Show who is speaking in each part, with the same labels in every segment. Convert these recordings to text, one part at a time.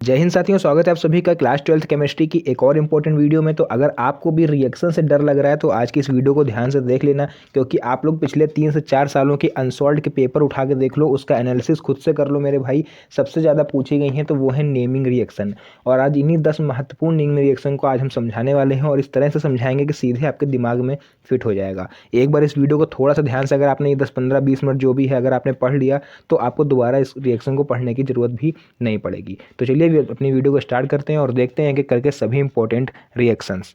Speaker 1: जय हिंद साथियों, स्वागत है आप सभी का क्लास 12th केमिस्ट्री की एक और इम्पोर्टेंट वीडियो में। तो अगर आपको भी रिएक्शन से डर लग रहा है तो आज की इस वीडियो को ध्यान से देख लेना, क्योंकि आप लोग पिछले 3 से 4 सालों के अनसॉल्व्ड के पेपर उठा के देख लो, उसका एनालिसिस खुद से कर लो मेरे भाई। सबसे ज़्यादा पूछी गई हैं तो वो है नेमिंग रिएक्शन। और आज इन्हीं 10 महत्वपूर्ण नेमिंग रिएक्शन को आज हम समझाने वाले हैं, और इस तरह से समझाएंगे कि सीधे आपके दिमाग में फिट हो जाएगा। एक बार इस वीडियो को थोड़ा सा ध्यान से अगर आपने ये 10-15-20 मिनट जो भी है अगर आपने पढ़ लिया तो आपको दोबारा इस रिएक्शन को पढ़ने की ज़रूरत भी नहीं पड़ेगी। तो चलिए अपनी वीडियो को स्टार्ट करते हैं और देखते हैं कि करके सभी इंपॉर्टेंट रिएक्शंस।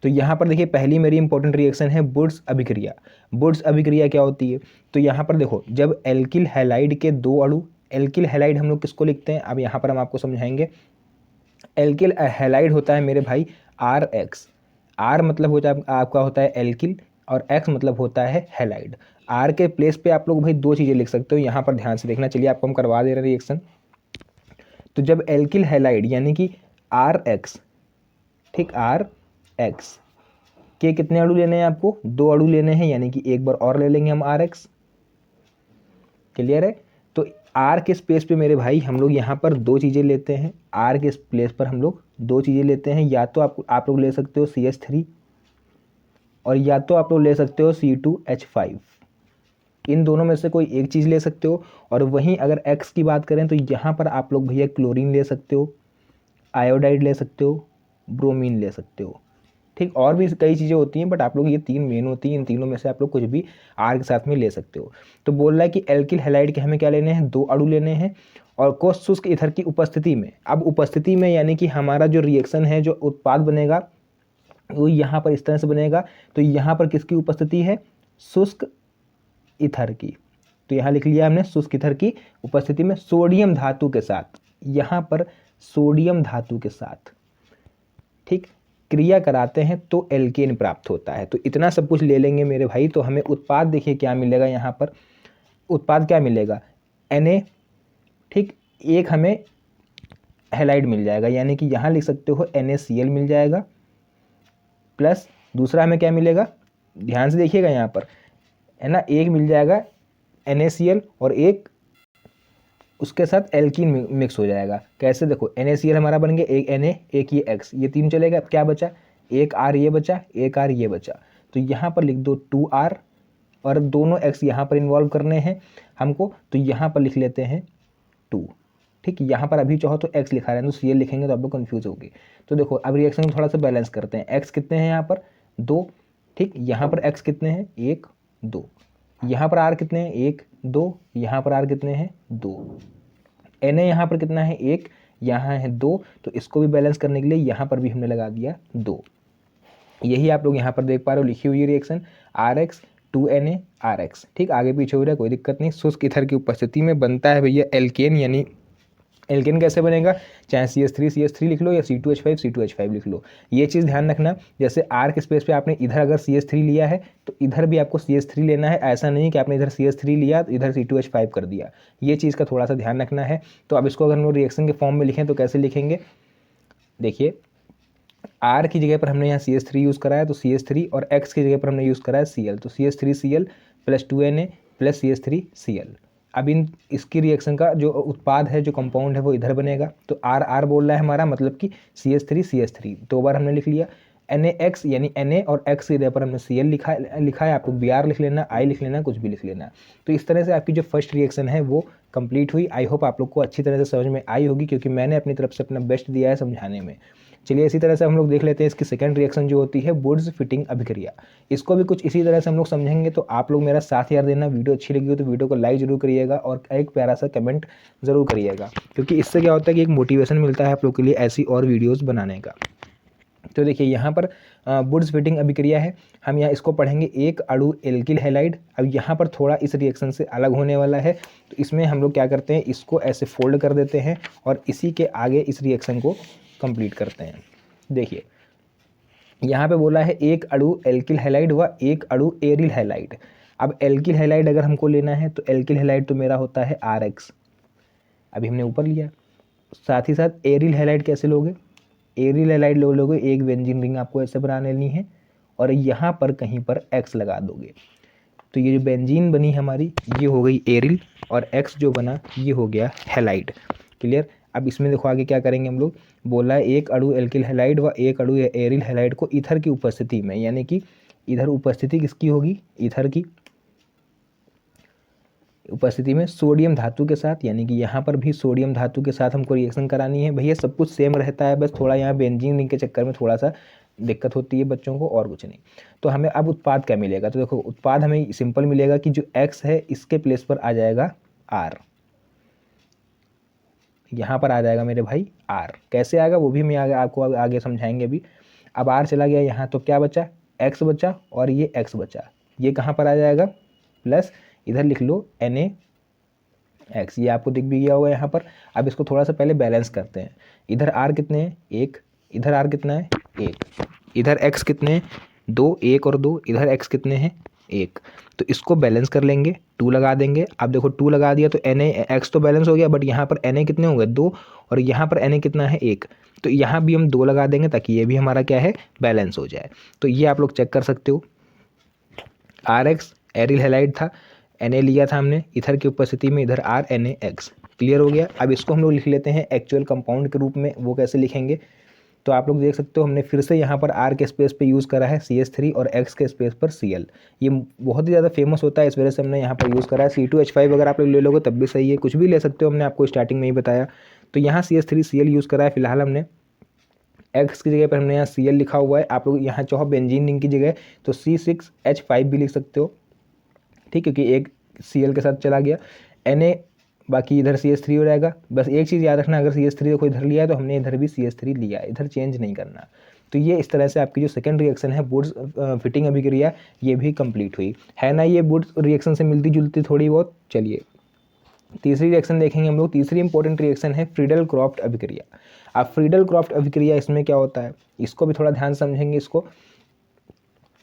Speaker 1: तो यहाँ पर देखिए, पहली मेरी इंपॉर्टेंट रिएक्शन है वुड्स अभिक्रिया। वुड्स अभिक्रिया क्या होती है? तो यहाँ पर देखो, जब एल्किल हैलाइड के दो अणु, एल्किल हैलाइड हम लोग किसको लिखते हैं, अब यहाँ पर हम आपको समझाएंगे। एल्किल हैलाइड होता है मेरे भाई आर एक्स। आर मतलब होता है आपका होता है एल्किल और एक्स मतलब होता है हैलाइड। आर के प्लेस पे आप लोग भाई दो चीज़ें लिख सकते हो, यहाँ पर ध्यान से देखना। चलिए आपको हम करवा दे रहे हैं रिएक्शन। तो जब एल्किल हैलाइड यानी कि आर एक्स, ठीक, आर एक्स के कितने अणु लेने हैं आपको? दो अणु लेने हैं, यानी कि एक बार और ले लेंगे हम आर एक्स। क्लियर है? तो आर के स्पेस पे मेरे भाई हम लोग यहाँ पर दो चीज़ें लेते हैं। आर के प्लेस पर हम लोग दो चीज़ें लेते हैं, या तो आप लोग ले सकते हो CH3 और या तो आप लोग ले सकते हो C2H5। इन दोनों में से कोई एक चीज़ ले सकते हो। और वहीं अगर एक्स की बात करें तो यहाँ पर आप लोग भैया क्लोरीन ले सकते हो, आयोडाइड ले सकते हो, ब्रोमीन ले सकते हो। ठीक, और भी कई चीज़ें होती हैं, बट आप लोग ये तीन मेन होती हैं। इन तीनों में से आप लोग कुछ भी आर के साथ में ले सकते हो। तो बोल रहा है कि एल्किल हैलाइड के हमें क्या लेने हैं? दो अणु लेने हैं, और को शुष्क ईथर की उपस्थिति में। अब उपस्थिति में यानी कि हमारा जो रिएक्शन है, जो उत्पाद बनेगा वो यहाँ पर इस तरह से बनेगा। तो यहाँ पर किसकी उपस्थिति है? शुष्क ईथर की। तो यहाँ लिख लिया हमने शुष्क ईथर की उपस्थिति में सोडियम धातु के साथ, यहाँ पर सोडियम धातु के साथ, ठीक, क्रिया कराते हैं तो एल्केन प्राप्त होता है। तो इतना सब कुछ ले लेंगे मेरे भाई, तो हमें उत्पाद देखिए क्या मिलेगा। यहाँ पर उत्पाद क्या मिलेगा? Na, ठीक, एक हमें हैलाइड मिल जाएगा, यानी कि यहाँ लिख सकते हो NaCl मिल जाएगा, प्लस दूसरा हमें क्या मिलेगा? ध्यान से देखिएगा यहाँ पर, है ना, एक मिल जाएगा NaCl और एक उसके साथ एल्कीन मिक्स हो जाएगा। कैसे? देखो, NaCl हमारा बन गया, एक Na एक ये X, ये तीन चलेगा। अब क्या बचा? एक R ये बचा, एक R ये बचा। तो यहाँ पर लिख दो 2R, और दोनों X यहाँ पर इन्वॉल्व करने हैं हमको, तो यहाँ पर लिख लेते हैं 2। ठीक, यहाँ पर अभी चाहो तो X लिखा रहे हैं, तो Cl लिखेंगे तो आप लोग कन्फ्यूज होगे। तो देखो अब रिएक्शन को थोड़ा सा बैलेंस करते हैं। X कितने हैं यहाँ पर? 2। ठीक, यहाँ पर X कितने हैं? 1 2। यहाँ पर R कितने हैं? 1 2। यहाँ पर R कितने हैं? 2। Na यहाँ पर कितना है? 1, यहाँ है 2। तो इसको भी बैलेंस करने के लिए यहाँ पर भी हमने लगा दिया 2। यही आप लोग यहाँ पर देख पा रहे हो लिखी हुई रिएक्शन, RX 2Na RX। ठीक, आगे पीछे हो रहा है, कोई दिक्कत नहीं। शुष्क ईथर की उपस्थिति में बनता है भैया एल्केन। यानी एल्केन कैसे बनेगा? चाहे CH3 लिख लो या C2H5 लिख लो। ये चीज़ ध्यान रखना, जैसे R के स्पेस पे आपने इधर अगर CH3 लिया है तो इधर भी आपको CH3 लेना है। ऐसा नहीं कि आपने इधर CH3 लिया तो इधर C2H5 कर दिया। ये चीज़ का थोड़ा सा ध्यान रखना है। तो अब इसको अगर हम लोग रिएक्शन के फॉर्म में लिखें तो कैसे लिखेंगे? देखिए, R की जगह पर हमने यहाँ CH3 यूज़ करा है तो CH3, और X की जगह पर हमने यूज़ करा है Cl, तो CH3Cl plus 2Na plus CH3Cl। अब इसकी रिएक्शन का जो उत्पाद है, जो कंपाउंड है, वो इधर बनेगा। तो R बोल रहा है हमारा, मतलब कि CH3 दो बार हमने लिख लिया। NaX यानी Na और X की जगह पर हमने Cl लिखा है। आप लोग Br लिख लेना, I लिख लेना, कुछ भी लिख लेना। तो इस तरह से आपकी जो फर्स्ट रिएक्शन है वो कंप्लीट हुई। आई होप आप लोग को अच्छी तरह से समझ में आई होगी, क्योंकि मैंने अपनी तरफ से अपना बेस्ट दिया है समझाने में। चलिए इसी तरह से हम लोग देख लेते हैं इसकी सेकंड रिएक्शन जो होती है वुड्स फिटिंग अभिक्रिया। इसको भी कुछ इसी तरह से हम लोग समझेंगे। तो आप लोग मेरा साथ यार देना, वीडियो अच्छी लगी हो तो वीडियो को लाइक जरूर करिएगा और एक प्यारा सा कमेंट ज़रूर करिएगा, क्योंकि इससे क्या होता है कि एक मोटिवेशन मिलता है आप लोग के लिए ऐसी और वीडियोज़ बनाने का। तो देखिए यहाँ पर वुड्स फिटिंग अभिक्रिया है, हम यहाँ इसको पढ़ेंगे एक अणु एल्किल हैलाइड। अब यहाँ पर थोड़ा इस रिएक्शन से अलग होने वाला है, तो इसमें हम लोग क्या करते हैं, इसको ऐसे फोल्ड कर देते हैं और इसी के आगे इस रिएक्शन को कंप्लीट करते हैं। देखिए यहाँ पे बोला है एक अणु एल्किल हैलाइड व एक अणु एरिल हैलाइड। अब एल्किल हैलाइड अगर हमको लेना है तो एल्किल हैलाइड तो मेरा होता है RX, अभी हमने ऊपर लिया। साथ ही साथ एरिल हैलाइड कैसे लोगे? एरिल हैलाइड लोगे, एक बेंजीन रिंग आपको ऐसे बना लेनी है और यहाँ पर कहीं पर X लगा दोगे। तो ये जो बेंजीन बनी हमारी ये हो गई एरिल, और X जो बना ये हो गया हैलाइड। क्लियर? अब इसमें देखो आगे क्या करेंगे हम लोग, बोला है एक अणु एल्किल हैलाइड व एक अणु एरिल हैलाइड को ईथर की उपस्थिति में, यानी कि इधर उपस्थिति किसकी होगी, ईथर की उपस्थिति में सोडियम धातु के साथ, यानी कि यहाँ पर भी सोडियम धातु के साथ हमको रिएक्शन करानी है। भैया सब कुछ सेम रहता है, बस थोड़ा यहाँ बेंजीन रिंग के चक्कर में थोड़ा सा दिक्कत होती है बच्चों को, और कुछ नहीं। तो हमें अब उत्पाद क्या मिलेगा, तो देखो उत्पाद हमें सिंपल मिलेगा कि जो x है इसके प्लेस पर आ जाएगा r, यहाँ पर आ जाएगा मेरे भाई r। कैसे आएगा वो भी मैं आपको आगे समझाएंगे अभी। अब r चला गया यहाँ, तो क्या बचा, x बचा और ये x बचा, ये कहाँ पर आ जाएगा प्लस, इधर लिख लो Na(x), ये आपको दिख भी गया होगा यहाँ पर। अब इसको थोड़ा सा पहले बैलेंस करते हैं। इधर r कितने हैं, 1, इधर r कितना है 1, इधर x कितने हैं 2, 1 और 2, इधर x कितने हैं 1। तो इसको बैलेंस कर लेंगे, 2 लगा देंगे। अब देखो 2 लगा दिया तो Na(x) तो बैलेंस हो गया, बट यहाँ पर Na कितने होंगे 2, और यहाँ पर Na कितना है 1, तो यहाँ भी हम 2 लगा देंगे ताकि ये भी हमारा क्या है बैलेंस हो जाए। तो ये आप लोग चेक कर सकते हो, Rx एरिल हैलाइड था, Na लिया था हमने इथर की उपस्थिति में, इधर RNaX। क्लियर हो गया। अब इसको हम लोग लिख लेते हैं एक्चुअल कंपाउंड के रूप में। वो कैसे लिखेंगे, तो आप लोग देख सकते हो हमने फिर से यहाँ पर R के स्पेस पे यूज़ करा है CH3 और X के स्पेस पर Cl। ये बहुत ही ज़्यादा फेमस होता है, इस वजह से हमने यहाँ पर यूज़ करा है। C2H5 अगर आप लोग ले लोगे तब भी सही है, कुछ भी ले सकते हो, हमने आपको स्टार्टिंग में ही बताया। तो यहाँ CH3Cl यूज़ करा है फिलहाल हमने। X की जगह पर हमने यहाँ Cl लिखा हुआ है। आप लोग यहाँ चाहो बेंजीन रिंग की जगह तो C6H5 भी लिख सकते हो, ठीक, क्योंकि एक Cl के साथ चला गया। Na बाकी इधर CH3 हो जाएगा। बस एक चीज़ याद रखना, अगर CH3 देखो इधर लिया है तो हमने इधर भी CH3 लिया है, इधर चेंज नहीं करना। तो ये इस तरह से आपकी जो सेकंड रिएक्शन है वुड्स फिटिंग अभिक्रिया, ये भी कंप्लीट हुई है ना। ये वुड्स रिएक्शन से मिलती जुलती थोड़ी बहुत। चलिए तीसरी रिएक्शन देखेंगे हम लोग। तीसरी इंपॉर्टेंट रिएक्शन है फ्रीडल क्रॉफ्ट अभिक्रिया। अब फ्रीडल क्रॉफ्ट अभिक्रिया इसमें क्या होता है, इसको भी थोड़ा ध्यान समझेंगे। इसको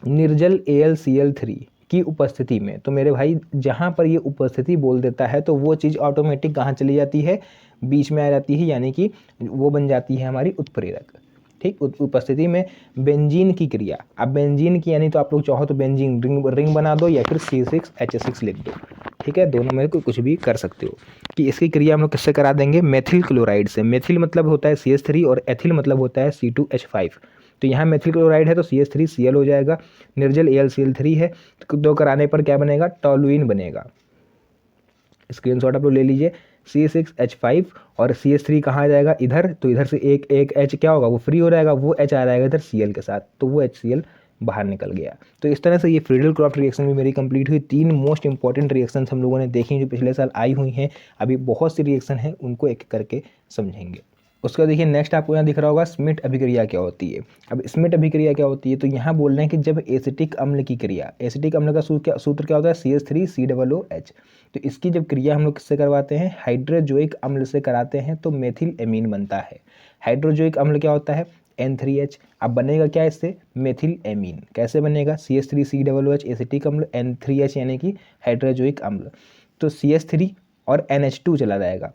Speaker 1: निर्जल AlCl3 की उपस्थिति में, तो मेरे भाई जहाँ पर ये उपस्थिति बोल देता है तो वो चीज़ ऑटोमेटिक कहाँ चली जाती है, बीच में आ जाती है, यानी कि वो बन जाती है हमारी उत्प्रेरक। ठीक, उपस्थिति में बेंजीन की क्रिया। अब बेंजीन की यानी तो आप लोग चाहो तो बेंजीन रिंग बना दो या फिर C6H6 लिख दो, ठीक है, दोनों में कुछ भी कर सकते हो। कि इसकी क्रिया हम लोग किससे करा देंगे, मेथिल क्लोराइड से। मेथिल मतलब होता है CH3 और एथिल मतलब होता है C2H5। तो यहाँ मेथिल क्लोराइड है तो CH3Cl हो जाएगा, निर्जल AlCl3 है तो दो कराने पर क्या बनेगा, टॉलुइन बनेगा। स्क्रीनशॉट आप लोग ले लीजिए। C6H5 और CH3 कहाँ आ जाएगा, इधर, तो इधर से एक H क्या होगा, वो फ्री हो जाएगा, वो H आ जाएगा इधर Cl के साथ, तो वो HCl बाहर निकल गया। तो इस तरह से ये फ्रीडल क्रॉफ्ट रिएक्शन भी मेरी कंप्लीट हुई। 3 मोस्ट इंपॉर्टेंट रिएक्शंस हम लोगों ने देखी जो पिछले साल आई हुई हैं। अभी बहुत सी रिएक्शन हैं, उनको एक करके समझेंगे। उसका देखिए नेक्स्ट आपको यहाँ दिख रहा होगा स्मिट अभिक्रिया क्या होती है। अब स्मिट अभिक्रिया क्या होती है, तो यहाँ बोल रहे हैं कि जब एसिटिक अम्ल की क्रिया, एसिटिक अम्ल का सूत्र क्या होता है, CH3COOH। तो इसकी जब क्रिया हम लोग किससे करवाते हैं, हाइड्रोजोइक अम्ल से कराते हैं तो मेथिल एमीन बनता है। हाइड्रोजोइक अम्ल क्या होता है, N3H। अब बनेगा क्या इससे, मेथिल एमीन। कैसे बनेगा, CH3COOH एसिटिक अम्ल, N3H यानी कि हाइड्रोजोइक अम्ल, तो CH3 और NH2 चला जाएगा।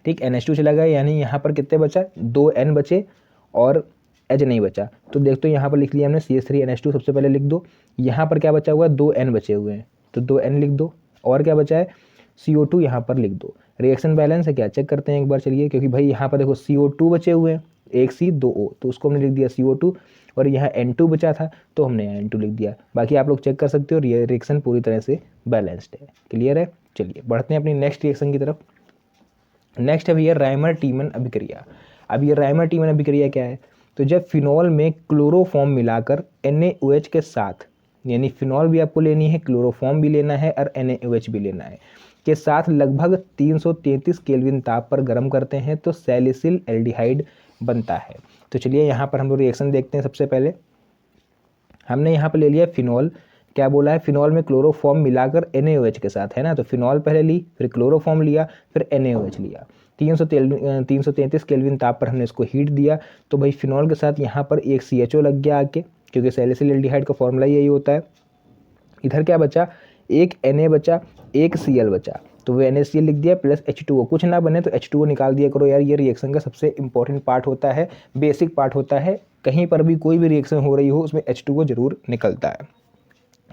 Speaker 1: ठीक, NH2 चला गया, यानी यहाँ पर कितने बचा, 2 N बचे और H नहीं बचा। तो देख तो यहाँ पर लिख लिया हमने CH3NH2 सबसे पहले लिख दो। यहाँ पर क्या बचा हुआ है, 2 N बचे हुए हैं तो 2 N लिख दो, और क्या बचा है CO2 यहाँ पर लिख दो। रिएक्शन बैलेंस है क्या, चेक करते हैं एक बार, चलिए, क्योंकि भाई यहाँ पर देखो CO2 बचे हुए हैं, 1 C 2 O, तो उसको हमने लिख दिया CO2, और यहाँ N2 बचा था तो हमने N2 लिख दिया। बाकी आप लोग चेक कर सकते हो, रिएक्शन पूरी तरह से बैलेंस्ड है। क्लियर है, चलिए बढ़ते हैं अपनी नेक्स्ट रिएक्शन की तरफ। नेक्स्ट है भैया राइमर टीमन अभिक्रिया। अब ये राइमर टीमन अभिक्रिया क्या है, तो जब फिनॉल में क्लोरोफॉर्म मिलाकर NaOH के साथ, यानी फिनॉल भी आपको लेनी है, क्लोरोफॉर्म भी लेना है और NaOH भी लेना है, के साथ लगभग 333 केल्विन ताप पर गर्म करते हैं तो सैलिसिल एल्डिहाइड बनता है। तो चलिए यहाँ पर हम लोग रिएक्शन देखते हैं। सबसे पहले हमने यहाँ पर ले लिया फिनॉल, क्या बोला है, फिनॉल में क्लोरोफॉर्म मिलाकर NaOH के साथ, है ना, तो फिनॉल पहले ली, फिर क्लोरोफॉर्म लिया, फिर NaOH लिया। 333 केल्विन ताप पर हमने इसको हीट दिया, तो भाई फिनॉल के साथ यहाँ पर एक CHO लग गया आके, क्योंकि सैलिसिल एल्डिहाइड का फॉर्मूला यही होता है। इधर क्या बचा, एक Na बचा, एक Cl बचा, तो वो NaCl लिख दिया प्लस H2O। कुछ ना बने तो H2O निकाल दिया करो यार, ये रिएक्शन का सबसे इंपॉर्टेंट पार्ट होता है, बेसिक पार्ट होता है। कहीं पर भी कोई भी रिएक्शन हो रही हो उसमें H2O जरूर निकलता है।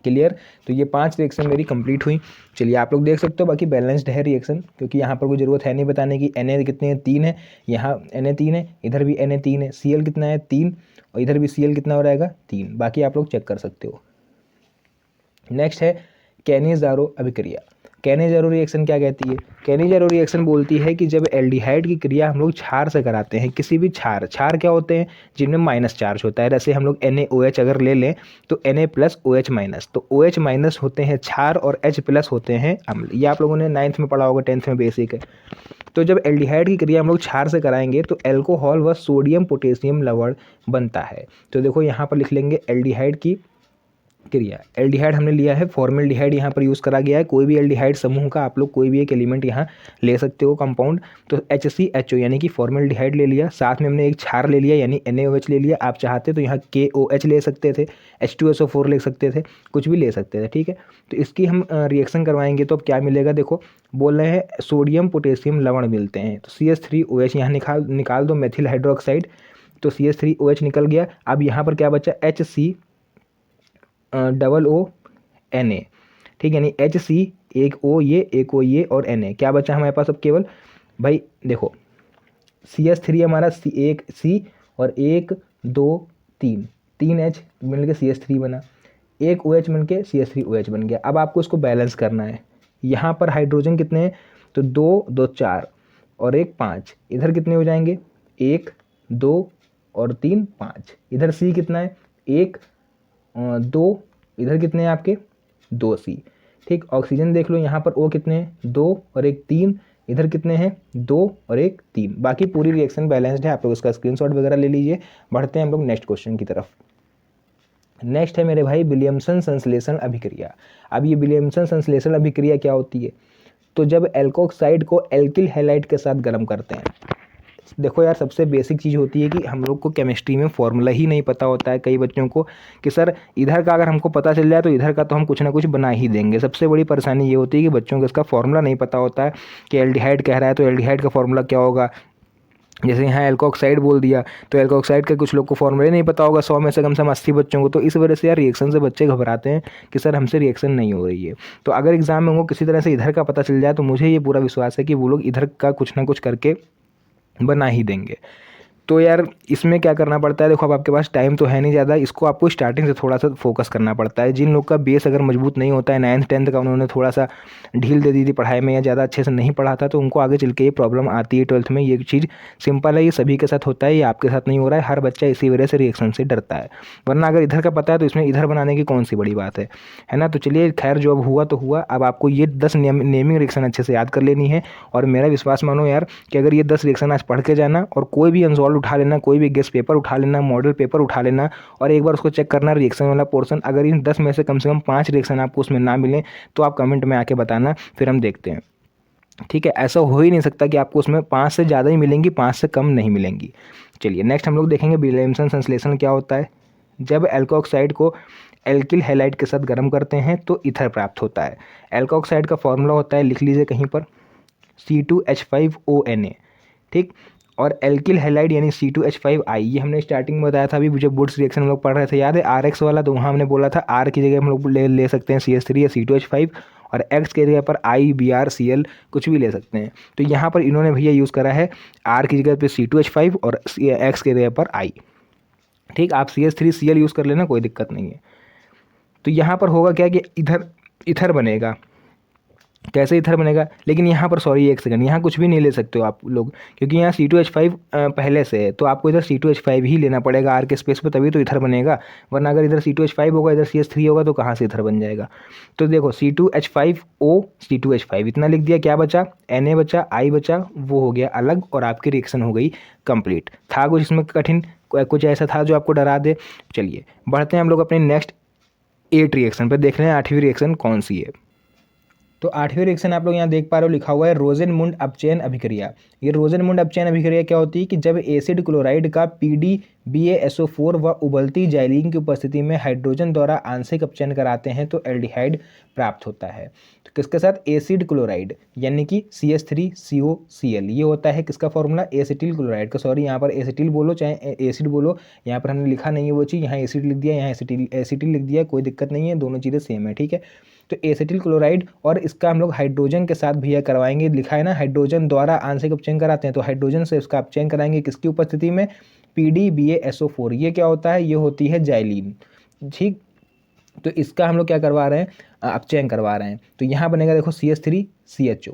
Speaker 1: क्लियर। तो ये 5 रिएक्शन मेरी कंप्लीट हुई। चलिए आप लोग देख सकते हो बाकी बैलेंस्ड है रिएक्शन, क्योंकि यहाँ पर कोई ज़रूरत है नहीं बताने की। Na कितने हैं 3 है, यहाँ Na 3 है, इधर भी Na 3 है, Cl कितना है 3 और इधर भी Cl कितना हो रहेगा 3। बाकी आप लोग चेक कर सकते हो। नेक्स्ट है कैनिज़ारो अभिक्रिया। कैनिज़ारो रिएक्शन क्या कहती है? कैनिज़ारो रिएक्शन बोलती है कि जब एल्डिहाइड की क्रिया हम लोग क्षार से कराते हैं, किसी भी क्षार क्या होते हैं जिनमें माइनस चार्ज होता है। जैसे हम लोग NaOH अगर ले लें तो Na प्लस OH माइनस, तो OH माइनस होते हैं क्षार और H प्लस होते हैं अम्ल। ये आप लोगों ने 9th में पढ़ा होगा, 10th में बेसिक है। तो जब एल्डिहाइड की क्रिया हम लोग क्षार से कराएंगे तो एल्कोहल व सोडियम पोटेशियम लवण बनता है। तो देखो यहाँ पर लिख लेंगे एल्डिहाइड की क्रिया। एल्डिहाइड हमने लिया है, फॉर्मल्डिहाइड यहाँ पर यूज़ करा गया है। कोई भी एल्डिहाइड समूह का आप लोग कोई भी एक एलिमेंट यहाँ ले सकते हो कंपाउंड। तो HCHO यानी कि फॉर्मल्डिहाइड ले लिया, साथ में हमने एक क्षार ले लिया यानी NaOH ले लिया। आप चाहते तो यहाँ KOH ले सकते थे, H2SO4 ले सकते थे, कुछ भी ले सकते थे, ठीक है। तो इसकी हम रिएक्शन करवाएंगे तो अब क्या मिलेगा, देखो बोल रहे हैं सोडियम पोटेशियम लवण मिलते हैं। तो CH3OH यहाँ निकाल दो, मेथिल हाइड्रोक्साइड, तो CH3OH निकल गया। अब यहाँ पर क्या बचा, HCOONA, ठीक है, यानी HC एक O ये और Na। क्या बचा हमारे पास अब केवल, भाई देखो CH3 हमारा एक C और 1 2 3 H मिल के CH3 बना, एक OH मिल के CH3OH बन गया। अब आपको इसको बैलेंस करना है। यहाँ पर हाइड्रोजन कितने हैं, तो 2 2 4 और 1 5। इधर कितने हो जाएंगे, 1 2 और 3 5। इधर C कितना है 1 2, इधर कितने हैं आपके 2C, ठीक। ऑक्सीजन देख लो यहाँ पर O कितने हैं 2 और 1 3, इधर कितने हैं 2 और 1 3। बाकी पूरी रिएक्शन बैलेंस्ड है, आप लोग इसका स्क्रीनशॉट वगैरह ले लीजिए। बढ़ते हैं हम लोग नेक्स्ट क्वेश्चन की तरफ। नेक्स्ट है मेरे भाई विलियमसन संश्लेषण अभिक्रिया। अब ये विलियमसन संश्लेषण अभिक्रिया क्या होती है, तो जब एल्कोक्साइड को एल्किल हैलाइड के साथ गर्म करते हैं। देखो यार, सबसे बेसिक चीज़ होती है कि हम लोग को केमिस्ट्री में फॉर्मूला ही नहीं पता होता है कई बच्चों को, कि सर इधर का अगर हमको पता चल जाए तो इधर का तो हम कुछ ना कुछ बना ही देंगे। सबसे बड़ी परेशानी ये होती है कि बच्चों को इसका फॉर्मूला नहीं पता होता है कि एल्डिहाइड कह रहा है तो एल्डिहाइड का फॉर्मूला क्या होगा। जैसे यहाँ एल्कोक्साइड बोल दिया तो एल्कोक्साइड का कुछ लोग को फॉर्मूला नहीं पता होगा, 100 में से कम 80 बच्चों को। तो इस वजह से यार रिएक्शन से बच्चे घबराते हैं कि सर हमसे रिएक्शन नहीं हो रही है। तो अगर एग्जाम में उनको किसी तरह से इधर का पता चल जाए तो मुझे ये पूरा विश्वास है कि वो लोग इधर का कुछ ना कुछ करके बना ही देंगे। तो यार इसमें क्या करना पड़ता है, देखो अब आपके पास टाइम तो है नहीं ज़्यादा, इसको आपको स्टार्टिंग से थोड़ा सा फोकस करना पड़ता है। जिन लोग का बेस अगर मजबूत नहीं होता है, 9th 10th का उन्होंने थोड़ा सा ढील दे दी थी पढ़ाई में या ज़्यादा अच्छे से नहीं पढ़ा था, तो उनको आगे चल के ये प्रॉब्लम आती है 12th में। ये चीज़ सिंपल है, ये सभी के साथ होता है, ये आपके साथ नहीं हो रहा है। हर बच्चा इसी वजह से रिएक्शन से डरता है, वरना अगर इधर का पता है तो इसमें इधर बनाने की कौन सी बड़ी बात है ना। तो चलिए खैर, जो अब हुआ तो हुआ। अब आपको ये 10 नेमिंग रिएक्शन अच्छे से याद कर लेनी है, और मेरा विश्वास मानो यार कि अगर ये 10 रिएक्शन आज पढ़ के जाना और कोई भी अनसॉल्व उठा लेना, कोई भी गेस्ट पेपर उठा लेना, मॉडल पेपर उठा लेना और एक बार उसको चेक करना रिएक्शन वाला पोर्शन। अगर इन 10 में से कम 5 रिएक्शन आपको उसमें ना मिलें तो आप कमेंट में आके बताना, फिर हम देखते हैं, ठीक है। ऐसा हो ही नहीं सकता कि आपको उसमें 5 से ज़्यादा ही मिलेंगी, 5 से कम नहीं मिलेंगी। चलिए नेक्स्ट हम लोग देखेंगे विलियमसन संश्लेषण क्या होता है। जब एल्कोक्साइड को एल्किल हैलाइड के साथ गर्म करते हैं तो ईथर प्राप्त होता है। एल्कोक्साइड का फॉर्मूला होता है, लिख लीजिए कहीं पर, C2H5ONa, ठीक। और एल्किल हैलाइड यानी C2H5I, ये हमने स्टार्टिंग में बताया था। अभी जब वुड्स रिएक्शन हम लोग पढ़ रहे थे, याद है RX वाला, तो वहाँ हमने बोला था R की जगह हम लोग ले सकते हैं CH3 या C2H5, और X के जगह पर IBrCl कुछ भी ले सकते हैं। तो यहाँ पर इन्होंने भैया यूज़ करा है R की जगह पर C2H5 और X की जगह पर I, ठीक। आप CH3Cl यूज़ कर लेना, कोई दिक्कत नहीं है। तो यहाँ पर होगा क्या कि इधर बनेगा। कैसे इथर बनेगा, लेकिन यहाँ पर सॉरी एक सेकंड, यहाँ कुछ भी नहीं ले सकते हो आप लोग, क्योंकि यहाँ C2H5 पहले से है, तो आपको इधर C2H5 ही लेना पड़ेगा R के स्पेस पे, तभी तो इथर बनेगा। वरना अगर इधर C2H5 होगा, इधर CH3 होगा, तो कहाँ से इथर बन जाएगा। तो देखो C2H5O C2H5 इतना लिख दिया, क्या बचा, Na बचा, I बचा, वो हो गया अलग, और आपकी रिएक्शन हो गई कंप्लीट। था कुछ इसमें कठिन, कुछ ऐसा था जो आपको डरा दे। चलिए बढ़ते हैं हम लोग अपने नेक्स्ट 8 रिएक्शन पर, देख रहे हैं 8वीं रिएक्शन कौन सी है। तो 8वीं रिएक्शन आप लोग यहाँ देख पा रहे हो, लिखा हुआ है रोजेनमुंड अपचयन अभिक्रिया। ये रोजेनमुंड अपचयन अभिक्रिया क्या होती है कि जब एसिड क्लोराइड का PdBaSO4 व उबलती जाइलीन की उपस्थिति में हाइड्रोजन द्वारा आंशिक अपचयन कराते हैं तो एल्डिहाइड प्राप्त होता है। तो किसके साथ? एसिड क्लोराइड यानी कि CH3COCl, ये होता है किसका फॉर्मूला? एसिटिल क्लोराइड का। सॉरी, यहाँ पर एसिटिल बोलो चाहे एसिड बोलो, यहाँ पर हमने लिखा नहीं है वो चीज़, यहाँ एसिड लिख दिया, यहाँ एसिटिल लिख दिया, कोई दिक्कत नहीं है, दोनों चीज़ें सेम है, ठीक है। तो एसिटिल क्लोराइड और इसका हम लोग हाइड्रोजन के साथ भैया करवाएंगे, लिखा है ना हाइड्रोजन द्वारा आंशिक अपचयन कराते हैं, तो हाइड्रोजन से इसका अपचयन कराएंगे किसकी उपस्थिति में? PdBaSO4। ये क्या होता है? ये होती है जाइलीन, ठीक। तो इसका हम लोग क्या करवा रहे हैं? अपचयन करवा रहे हैं। तो यहाँ बनेगा देखो CH3CHO,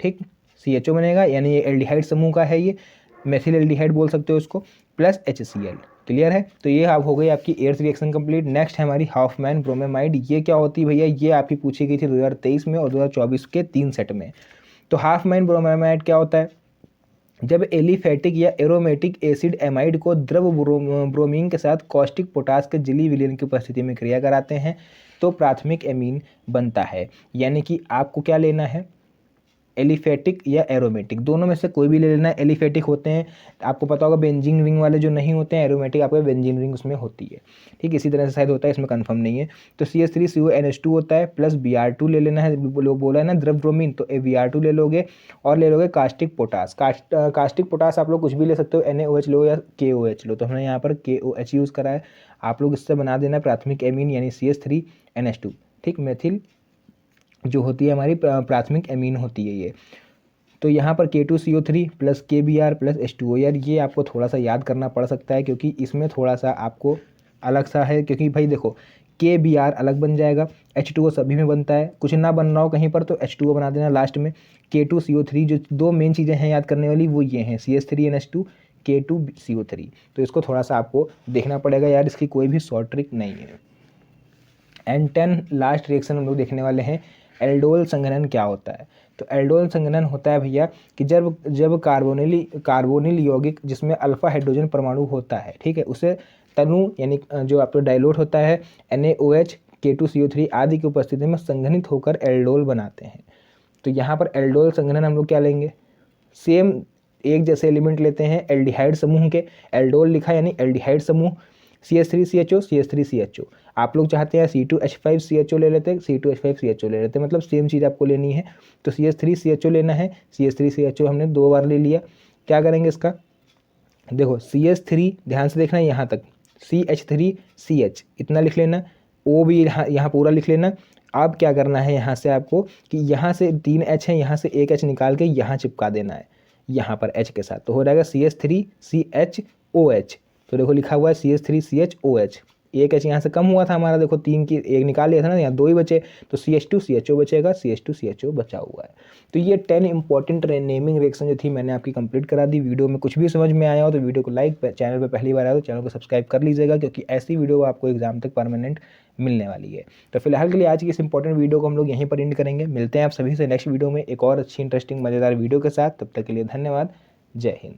Speaker 1: ठीक, CHO बनेगा, यानी ये एल्डिहाइड समूह का है, ये मेथिल एल्डिहाइड बोल सकते हो इसको, प्लस HCl। क्लियर है? तो ये आप हो गई आपकी 8th रिएक्शन कंप्लीट। नेक्स्ट है हमारी हाफमैन ब्रोमेमाइड। ये क्या होती है भैया? ये आपकी पूछी गई थी 2023 में और 2024 के 3 सेट में। तो हाफमैन ब्रोमेमाइड क्या होता है? जब एलिफेटिक या एरोमेटिक एसिड एमाइड को द्रव ब्रोमीन के साथ कॉस्टिक पोटास के जली विलयन की उपस्थिति में क्रिया कराते हैं तो प्राथमिक एमीन बनता है। यानी कि आपको क्या लेना है? एलिफेटिक या एरोमेटिक, दोनों में से कोई भी ले लेना है। एलिफेटिक होते हैं, आपको पता होगा बेंजीन रिंग वाले जो नहीं होते हैं, एरोमेटिक आपको बेंजीन रिंग उसमें होती है, ठीक। इसी तरह से शायद होता है, इसमें कंफर्म नहीं है। तो CH3CONH2 होता है, प्लस Br2 ले लेना है, बोला है ना द्रव ब्रोमीन, तो Br2 ले लोगे और ले लोगे कास्टिक पोटास। कास्टिक पोटास आप लोग कुछ भी ले सकते हो, NaOH लो या KOH लो, तो हमने यहाँ पर KOH यूज़ करा है। आप लोग इससे बना देना प्राथमिक एमीन यानी CH3NH2, ठीक। मेथिल जो होती है हमारी प्राथमिक एमीन होती है ये। तो यहाँ पर K2CO3 plus KBr plus H2O, यार ये आपको थोड़ा सा याद करना पड़ सकता है क्योंकि इसमें थोड़ा सा आपको अलग सा है, क्योंकि भाई देखो KBr अलग बन जाएगा, H2O सभी में बनता है, कुछ ना बन रहा हो कहीं पर तो H2O बना देना लास्ट में। K2CO3, जो दो मेन चीज़ें हैं याद करने वाली वो ये हैं, CH3NH2 K2CO3। तो इसको थोड़ा सा आपको देखना पड़ेगा यार, इसकी कोई भी शॉर्ट ट्रिक नहीं है। एंड 10 लास्ट रिएक्शन हम लोग देखने वाले हैं, एल्डोल संघनन क्या होता है? तो एल्डोल संघनन होता है भैया कि जब कार्बोनिल यौगिक जिसमें अल्फा हाइड्रोजन परमाणु होता है, ठीक है, उसे तनु यानी जो आपका डाइल्यूट होता है NaOH K2CO3 आदि की उपस्थिति में संघनित होकर एल्डोल बनाते हैं। तो यहाँ पर एल्डोल संघनन हम लोग क्या लेंगे? सेम एक जैसे एलिमेंट लेते हैं एल्डिहाइड समूह के, एल्डोल लिखा यानी एल्डिहाइड समूह, CH3CHO आप लोग चाहते हैं C2H5CHO ले लेते हैं, C2H5CHO ले लेते हैं, मतलब सेम चीज़ आपको लेनी है। तो CH3CHO लेना है, CH3CHO हमने 2 बार ले लिया। क्या करेंगे इसका? देखो CH3, ध्यान से देखना यहाँ तक, CH3CH इतना लिख लेना, O भी यहाँ पूरा लिख लेना। अब क्या करना है यहाँ से आपको कि यहाँ से 3 H है, यहाँ से एक H निकाल के यहाँ चिपका देना है, यहाँ पर H के साथ, तो हो जाएगा CH3CHOH। तो देखो लिखा हुआ है CH3CHOH, एक H यहाँ से कम हुआ था हमारा, देखो 3 की एक निकाल लिया था ना, यहाँ 2 ही बचे, तो CH2CHO बचेगा, CH2CHO बचा हुआ है। तो ये 10 इंपॉर्टेंट नेमिंग रिएक्शन जो थी मैंने आपकी कंप्लीट करा दी। वीडियो में कुछ भी समझ में आया हो तो वीडियो को लाइक, चैनल पर पहली बार आया तो चैनल को सब्सक्राइब कर लीजिएगा, क्योंकि ऐसी वीडियो आपको एग्जाम तक परमानेंट मिलने वाली है। तो फिलहाल के लिए आज की इस इंपॉर्टेंट वीडियो को हम लोग यहीं पर एंड करेंगे। मिलते हैं आप सभी से नेक्स्ट वीडियो में एक और अच्छी इंटरेस्टिंग मज़ेदार वीडियो के साथ। तब तक के लिए धन्यवाद। जय हिंद।